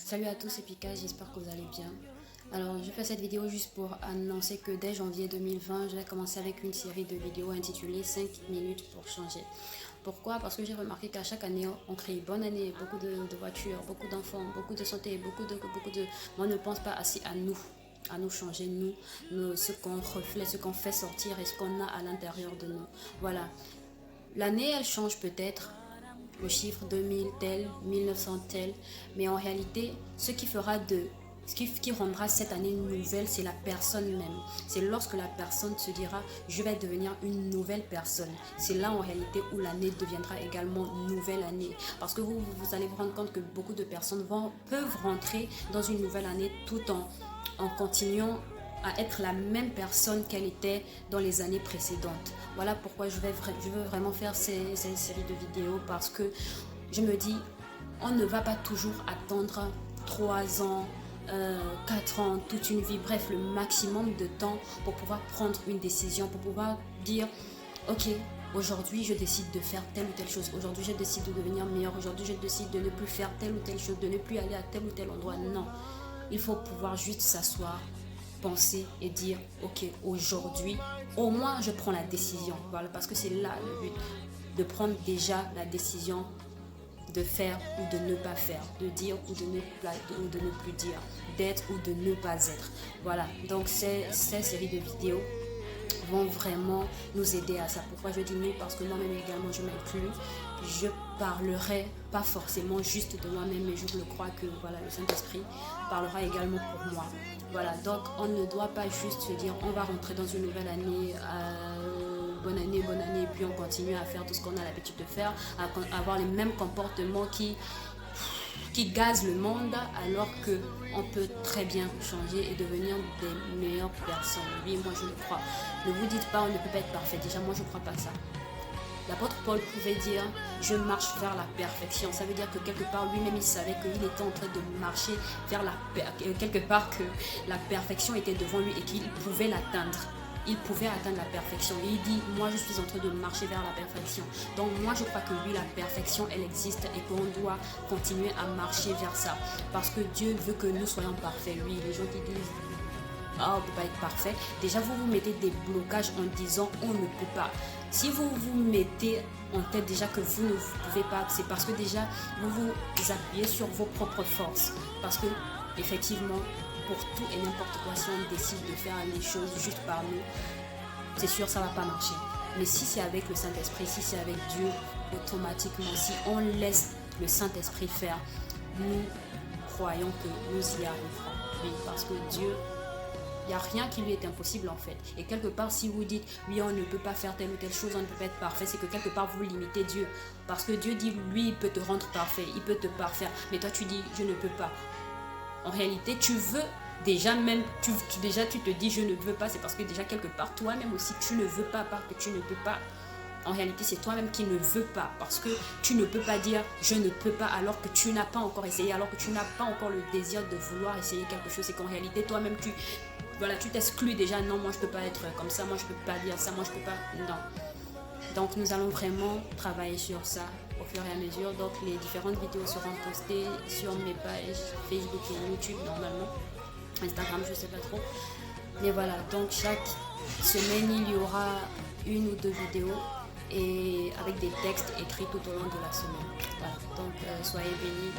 Salut à tous, c'est Pika, j'espère que vous allez bien. Alors, je fais cette vidéo juste pour annoncer que dès janvier 2020, je vais commencer avec une série de vidéos intitulée 5 minutes pour changer. Pourquoi? Parce que j'ai remarqué qu'à chaque année, on crée une bonne année, beaucoup de voitures, beaucoup d'enfants, beaucoup de santé, beaucoup de... Mais on ne pense pas assez à nous changer, ce qu'on reflète, ce qu'on fait sortir et ce qu'on a à l'intérieur de nous. Voilà. L'année, elle change peut-être, le chiffre 2000 tel, 1900 tel, mais en réalité, ce qui rendra cette année nouvelle, c'est la personne même. C'est lorsque la personne se dira, je vais devenir une nouvelle personne. C'est là en réalité où l'année deviendra également nouvelle année. Parce que vous allez vous rendre compte que beaucoup de personnes peuvent rentrer dans une nouvelle année tout en continuant à être la même personne qu'elle était dans les années précédentes. Voilà pourquoi je veux vraiment faire ces séries de vidéos, parce que je me dis, on ne va pas toujours attendre 3 ans, 4 ans, toute une vie, bref, le maximum de temps pour pouvoir prendre une décision, pour pouvoir dire, ok, aujourd'hui je décide de faire telle ou telle chose, aujourd'hui je décide de devenir meilleur, aujourd'hui je décide de ne plus faire telle ou telle chose, de ne plus aller à tel ou tel endroit. Non, il faut pouvoir juste s'asseoir, penser et dire, ok, aujourd'hui au moins je prends la décision. Voilà, parce que c'est là le but, de prendre déjà la décision de faire ou de ne pas faire, de dire ou de ne plus dire, d'être ou de ne pas être. Voilà, donc ces séries de vidéos vont vraiment nous aider à ça. Pourquoi je dis nous? Parce que moi-même également, je m'inclus. Je parlerai pas forcément juste de moi-même, mais je le crois que voilà, le Saint-Esprit parlera également pour moi. Voilà, donc on ne doit pas juste se dire on va rentrer dans une nouvelle année, bonne année, et puis on continue à faire tout ce qu'on a l'habitude de faire, à avoir les mêmes comportements qui gazent le monde, alors qu'on peut très bien changer et devenir des meilleures personnes. Oui, moi je le crois. Ne vous dites pas on ne peut pas être parfait. Déjà, moi je ne crois pas ça. L'apôtre Paul pouvait dire je marche vers la perfection. Ça veut dire que quelque part lui-même il savait qu'il était en train de marcher vers quelque part, que la perfection était devant lui et qu'il pouvait l'atteindre. Il pouvait atteindre la perfection. Et il dit, moi je suis en train de marcher vers la perfection. Donc moi je crois que oui, la perfection elle existe et qu'on doit continuer à marcher vers ça. Parce que Dieu veut que nous soyons parfaits. Oui, les gens qui disent ah, on ne peut pas être parfait. Déjà, vous vous mettez des blocages en disant on ne peut pas. Si vous vous mettez en tête déjà que vous ne pouvez pas, c'est parce que déjà vous vous appuyez sur vos propres forces. Parce que effectivement, pour tout et n'importe quoi, si on décide de faire les choses juste par nous, c'est sûr ça ne va pas marcher. Mais si c'est avec le Saint-Esprit, si c'est avec Dieu, automatiquement, si on laisse le Saint-Esprit faire, nous croyons que nous y arriverons. Oui, parce que Dieu, il n'y a rien qui lui est impossible en fait. Et quelque part, si vous dites, oui, on ne peut pas faire telle ou telle chose, on ne peut pas être parfait, c'est que quelque part, vous limitez Dieu. Parce que Dieu dit, lui, il peut te rendre parfait, il peut te parfaire. Mais toi, tu dis, je ne peux pas. En réalité, tu veux déjà même, tu te dis, je ne veux pas, c'est parce que déjà, quelque part, toi-même aussi, tu ne veux pas, parce que tu ne peux pas. En réalité, c'est toi-même qui ne veux pas, parce que tu ne peux pas dire je ne peux pas alors que tu n'as pas encore essayé, alors que tu n'as pas encore le désir de vouloir essayer quelque chose. C'est qu'en réalité, toi-même, tu t'exclus déjà. Non, moi je peux pas être comme ça, moi je peux pas dire ça, moi je peux pas. Non. Donc nous allons vraiment travailler sur ça au fur et à mesure. Donc les différentes vidéos seront postées sur mes pages Facebook et YouTube normalement. Instagram, je sais pas trop. Mais voilà, donc chaque semaine il y aura une ou deux vidéos et avec des textes écrits tout au long de la semaine. Voilà, donc soyez bénis.